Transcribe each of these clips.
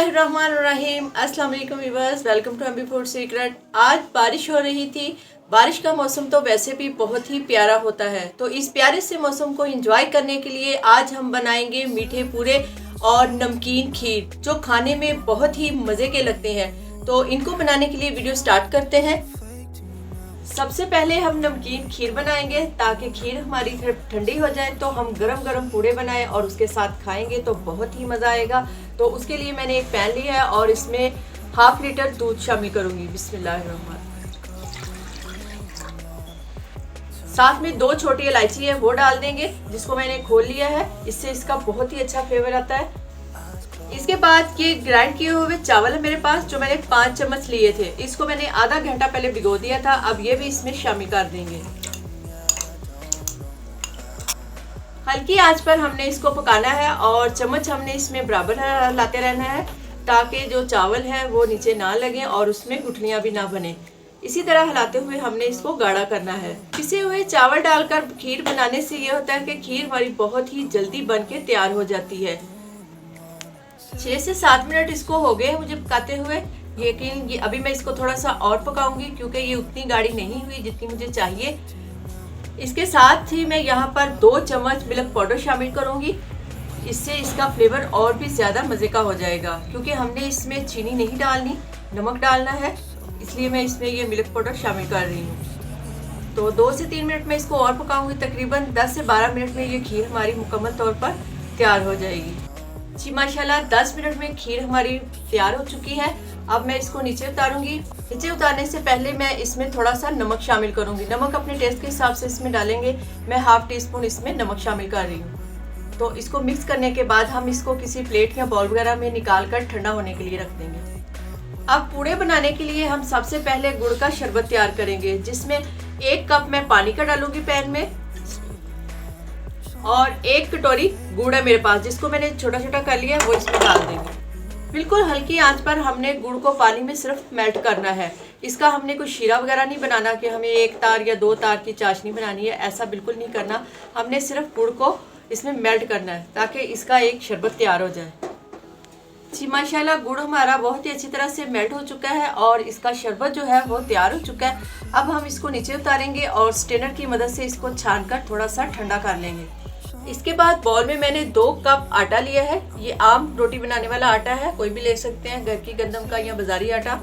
बिस्मिल्लाहिर्रहमानिर्रहीम। अस्सलाम वालेकुम viewers, welcome to MB food secret. आज बारिश हो रही थी। बारिश का मौसम तो वैसे भी बहुत ही प्यारा होता है, तो इस प्यारे से मौसम को एंजॉय करने के लिए आज हम बनाएंगे मीठे पूरे और नमकीन खीर, जो खाने में बहुत ही मज़े के लगते हैं। तो इनको बनाने के लिए वीडियो स्टार्ट करते हैं। सबसे पहले हम नमकीन खीर बनाएंगे। ताकि खीर हमारी ठंडी हो जाए तो हम गरम गरम पूड़े बनाएं और उसके साथ खाएंगे तो बहुत ही मज़ा आएगा। तो उसके लिए मैंने एक पैन लिया है और इसमें हाफ लीटर दूध शामिल करूंगी। बिस्मिल्लाहिर्रहमानिर्रहीम। साथ में 2 छोटी इलायची है वो डाल देंगे, जिसको मैंने खोल लिया है। इससे इसका बहुत ही अच्छा फ्लेवर आता है। इसके बाद ये ग्राइंड किए हुए चावल है मेरे पास, जो मैंने 5 चम्मच लिए थे। इसको मैंने आधा घंटा पहले भिगो दिया था। अब ये भी इसमें शामिल कर देंगे। हल्की आंच पर हमने इसको पकाना है और चम्मच हमने इसमें बराबर लाते रहना है, ताकि जो चावल है वो नीचे ना लगे और उसमें गुठलियां भी ना बने। इसी तरह हिलाते हुए हमने इसको गाढ़ा करना है। पिसे हुए चावल डालकर खीर बनाने से ये होता है कि खीर हमारी बहुत ही जल्दी बन के तैयार हो जाती है। 6 से 7 मिनट इसको हो गए मुझे पकाते हुए, लेकिन ये अभी मैं इसको थोड़ा सा और पकाऊंगी क्योंकि ये उतनी गाढ़ी नहीं हुई जितनी मुझे चाहिए। इसके साथ ही मैं यहाँ पर 2 चम्मच मिल्क पाउडर शामिल करूंगी। इससे इसका फ्लेवर और भी ज़्यादा मज़े का हो जाएगा, क्योंकि हमने इसमें चीनी नहीं डालनी, नमक डालना है। इसलिए मैं इसमें ये मिल्क पाउडर शामिल कर रही हूँ। तो 2 से 3 मिनट में इसको और पकाऊंगी। तकरीबन 10 से 12 मिनट में ये खीर हमारी मुकम्मल तौर पर तैयार हो जाएगी। जी माशाल्लाह, 10 मिनट में खीर हमारी तैयार हो चुकी है। अब मैं इसको नीचे उतारूंगी। नीचे उतारने से पहले मैं इसमें थोड़ा सा नमक शामिल करूंगी। नमक अपने टेस्ट के हिसाब से इसमें डालेंगे। मैं हाफ टी स्पून इसमें नमक शामिल कर रही हूँ। तो इसको मिक्स करने के बाद हम इसको किसी प्लेट या बाउल वगैरह में निकाल कर ठंडा होने के लिए रख देंगे। अब पूड़े बनाने के लिए हम सबसे पहले गुड़ का शरबत तैयार करेंगे, जिसमें 1 कप मैं पानी का डालूंगी पैन में, और 1 कटोरी गुड़ है मेरे पास, जिसको मैंने छोटा छोटा कर लिया है, वो इसमें डाल देंगे। बिल्कुल हल्की आंच पर हमने गुड़ को पानी में सिर्फ मेल्ट करना है। इसका हमने कोई शीरा वगैरह नहीं बनाना कि हमें 1 तार या 2 तार की चाशनी बनानी है, ऐसा बिल्कुल नहीं करना। हमने सिर्फ गुड़ को इसमें मेल्ट करना है ताकि इसका एक शरबत तैयार हो जाए। जी माशाल्लाह, गुड़ हमारा बहुत ही अच्छी तरह से मेल्ट हो चुका है और इसका शरबत जो है वो तैयार हो चुका है। अब हम इसको नीचे उतारेंगे और स्ट्रेनर की मदद से इसको छानकर थोड़ा सा ठंडा कर लेंगे। इसके बाद बाउल में मैंने 2 कप आटा लिया है। ये आम रोटी बनाने वाला आटा है, कोई भी ले सकते हैं, घर की गंदम का या बाजारी आटा।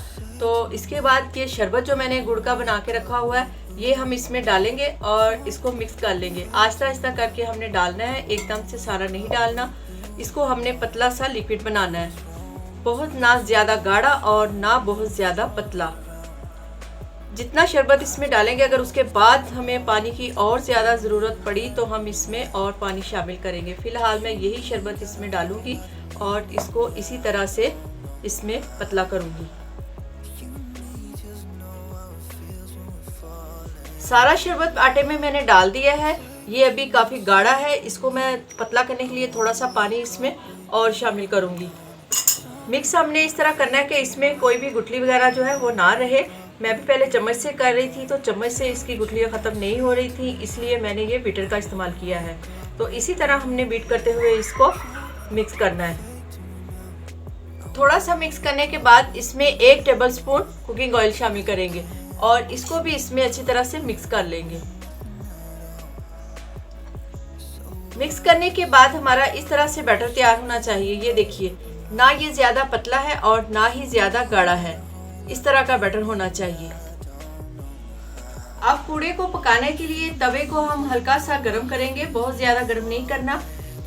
तो इसके बाद ये शरबत जो मैंने गुड़ का बना के रखा हुआ है, ये हम इसमें डालेंगे और इसको मिक्स कर लेंगे। आहिस्ता आहिस्ता करके हमने डालना है, एकदम से सारा नहीं डालना। इसको हमने पतला सा लिक्विड बनाना है, बहुत ना ज़्यादा गाढ़ा और ना बहुत ज़्यादा पतला। जितना शरबत इसमें डालेंगे, अगर उसके बाद हमें पानी की और ज़्यादा ज़रूरत पड़ी तो हम इसमें और पानी शामिल करेंगे। फ़िलहाल मैं यही शरबत इसमें डालूंगी और इसको इसी तरह से इसमें पतला करूंगी। सारा शरबत आटे में मैंने डाल दिया है। ये अभी काफ़ी गाढ़ा है, इसको मैं पतला करने के लिए थोड़ा सा पानी इसमें और शामिल करूंगी। मिक्स हमने इस तरह करना है कि इसमें कोई भी गुठली वगैरह जो है वो ना रहे। मैं भी पहले चम्मच से कर रही थी तो चम्मच से इसकी गुठलियाँ ख़त्म नहीं हो रही थी, इसलिए मैंने ये बीटर का इस्तेमाल किया है। तो इसी तरह हमने बीट करते हुए इसको मिक्स करना है। थोड़ा सा मिक्स करने के बाद इसमें 1 टेबलस्पून कुकिंग ऑयल शामिल करेंगे और इसको भी इसमें अच्छी तरह से मिक्स कर लेंगे। मिक्स करने के बाद हमारा इस तरह से बैटर तैयार होना चाहिए। ये देखिए, ना ये ज़्यादा पतला है और ना ही ज़्यादा गाढ़ा है, इस तरह का बैटर होना चाहिए। अब पूड़े को पकाने के लिए तवे को हम हल्का सा गर्म करेंगे, बहुत ज़्यादा गर्म नहीं करना।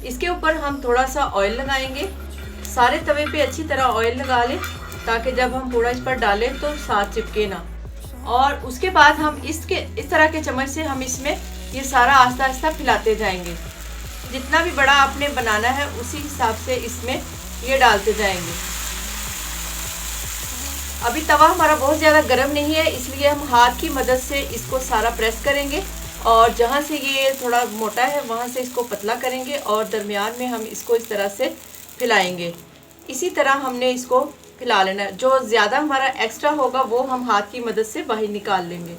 इसके ऊपर हम थोड़ा सा ऑयल लगाएंगे। सारे तवे पे अच्छी तरह ऑयल लगा लें ताकि जब हम पूड़ा इस पर डालें तो साथ चिपके ना। और उसके बाद हम इस तरह के चम्मच से हम इसमें ये सारा आहिस्ता आहिस्ता फैलाते जाएंगे। जितना भी बड़ा आपने बनाना है उसी हिसाब से इसमें ये डालते जाएंगे। अभी तवा हमारा बहुत ज़्यादा गर्म नहीं है, इसलिए हम हाथ की मदद से इसको सारा प्रेस करेंगे और जहाँ से ये थोड़ा मोटा है वहाँ से इसको पतला करेंगे और दरमियान में हम इसको इस तरह से फैलाएंगे। इसी तरह हमने इसको फैला लेना है। जो ज़्यादा हमारा एक्स्ट्रा होगा वो हम हाथ की मदद से बाहर निकाल लेंगे।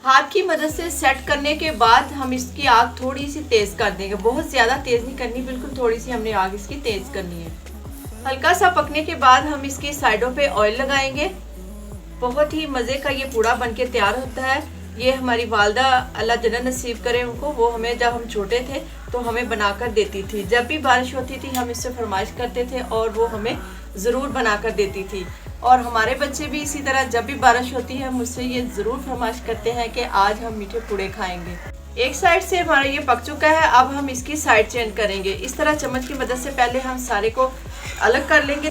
हाथ की मदद से सेट करने के बाद हम इसकी आग थोड़ी सी तेज़ कर देंगे। बहुत ज़्यादा तेज़ नहीं करनी, बिल्कुल थोड़ी सी हमने आग इसकी तेज़ करनी है। हल्का सा पकने के बाद हम इसकी साइडों पे ऑयल लगाएंगे। बहुत ही मज़े का ये पूड़ा बनके तैयार होता है। ये हमारी वालदा अल्लाह जन्नत नसीब करे उनको, वो हमें जब हम छोटे थे तो हमें बनाकर देती थी। जब भी बारिश होती थी हम इससे फरमाइश करते थे और वो हमें ज़रूर बनाकर देती थी। और हमारे बच्चे भी इसी तरह जब भी बारिश होती है मुझसे ये ज़रूर फरमाइश करते हैं कि आज हम मीठे पूड़े खाएंगे। एक साइड से हमारा ये पक चुका है, अब हम इसकी साइड चेंज करेंगे। इस तरह चम्मच की मदद से पहले हम सारे को अलग कर लेंगे।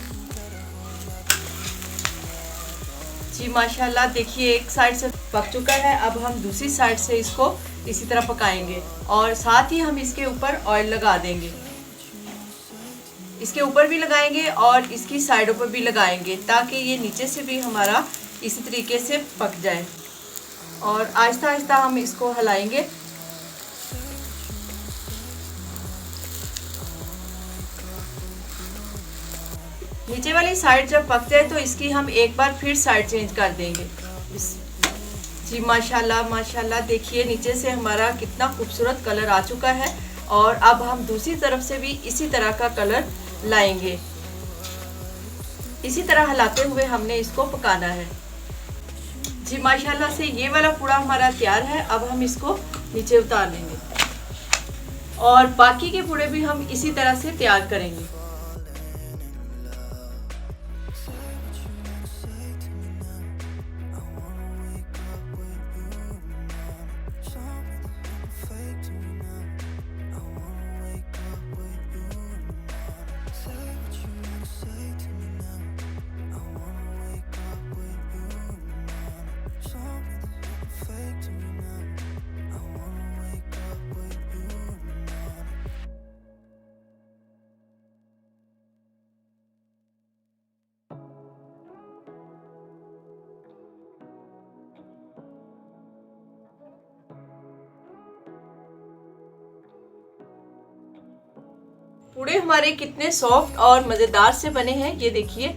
जी माशाल्लाह, देखिए एक साइड से पक चुका है। अब हम दूसरी साइड से इसको इसी तरह पकाएंगे और साथ ही हम इसके ऊपर ऑयल लगा देंगे। इसके ऊपर भी लगाएंगे और इसकी साइडों पर भी लगाएंगे ताकि ये नीचे से भी हमारा इसी तरीके से पक जाए। और आहिस्ता आहिस्ता हम इसको हिलाएंगे। नीचे वाली साइड जब पक जाए तो इसकी हम एक बार फिर साइड चेंज कर देंगे। जी माशाल्लाह माशाल्लाह, देखिए नीचे से हमारा कितना खूबसूरत कलर आ चुका है। और अब हम दूसरी तरफ से भी इसी तरह का कलर लाएंगे। इसी तरह हिलाते हुए हमने इसको पकाना है। जी माशाल्लाह से ये वाला पूड़ा हमारा तैयार है। अब हम इसको नीचे उतार लेंगे और बाकी के पूड़े भी हम इसी तरह से तैयार करेंगे। पूड़े हमारे कितने सॉफ्ट और मज़ेदार से बने हैं, ये देखिए।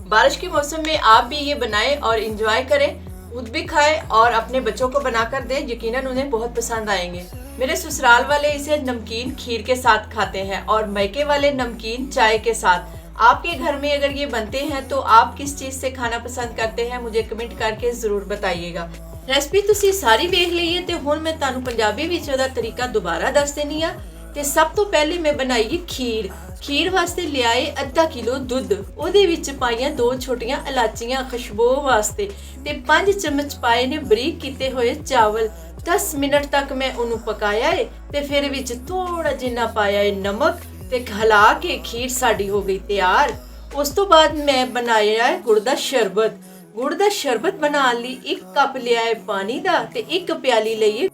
बारिश के मौसम में आप भी ये बनाएं और इंजॉय करें, खुद भी खाएं और अपने बच्चों को बनाकर दें। यकीनन उन्हें बहुत पसंद आएंगे। मेरे ससुराल वाले इसे नमकीन खीर के साथ खाते हैं और मैके वाले नमकीन चाय के साथ। आपके घर में अगर ये बनते हैं तो आप किस चीज़ से खाना पसंद करते हैं, मुझे कमेंट करके ज़रूर बताइएगा। रेसिपी तुसी सारी देख ली ते हुण मैं तुहानू पंजाबी विच ओहदा तरीका दोबारा दस देनी आ। ते सब तो पहले मैं बनाई खीर। खीर वास्ते लियाए अद्धा किलो दुध, ओहदे विच पाईयां 2 छोटियां इलाचियां खुशबू वास्ते ते 5 चम्मच पाए ने बरीक कीते हुए चावल। 10 मिनट तक मैं उन्होंने पकाया है ते फिर विच थोड़ा जिन्ना पाया है नमक ते हिला के खीर साडी हो गई तैयार। उस तो बाद मैं बनाया है गुड़ दा शरबत। गुड़ दा शरबत बनाने लई 1 कप लिया है पानी दा ते 1 प्याली लईए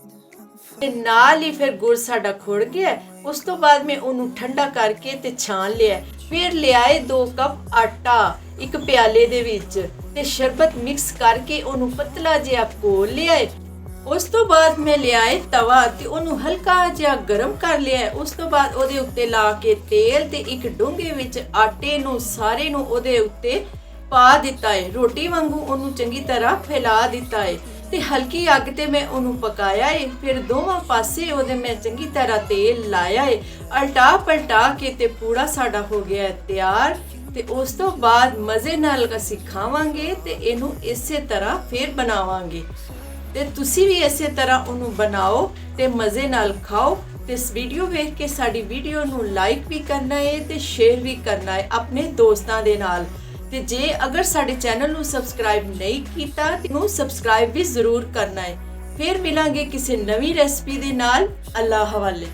ते नाल ही फिर गुड़ साडा खुड़ गया। उस तो बाद मैं उन्हों ठंडा करके ते छान लिया। फिर लियाए 2 कप आटा 1 प्याले दे विच ते शरबत मिक्स करके उन्हों पतला जिहा घोल लिया। उस तो बाद मैं लियाए तवा ते उन्हों हल्का जिहा गरम कर लिया। उस तो बाद ओदे उत्ते ला के तेल ते 1 डोंगे विच आटे नूं सारे नूं ओदे उत्ते पा दिता है। रोटी वांगू उन्हों चंगी तरह फैला दिता है ते हल्की अग ते मैं उन्हों पकाया है। फिर दोवां पासे ओदे मैं चंगी तरह तेल लाया है। अल्टा पलटा के ते पूड़ा साडा हो गया है तैयार। ते उस तो बाद मज़े नाल असीं खावांगे ते इनू इसे तरह फिर बनावांगे ते तुसी भी इसे तरह उन्हों बनाओ ते मज़े नाल खाओ। ते इस वीडियो वेख के साडी वीडियो नू लाइक भी करना है ते शेयर भी करना है अपने दोस्तां दे नाल। ते जे अगर साडे चैनल नू सबसक्राइब नहीं कीता तो सबसक्राइब भी जरूर करना है। फिर मिलांगे किसी नवी रेसिपी दे नाल। अल्लाह हवाले।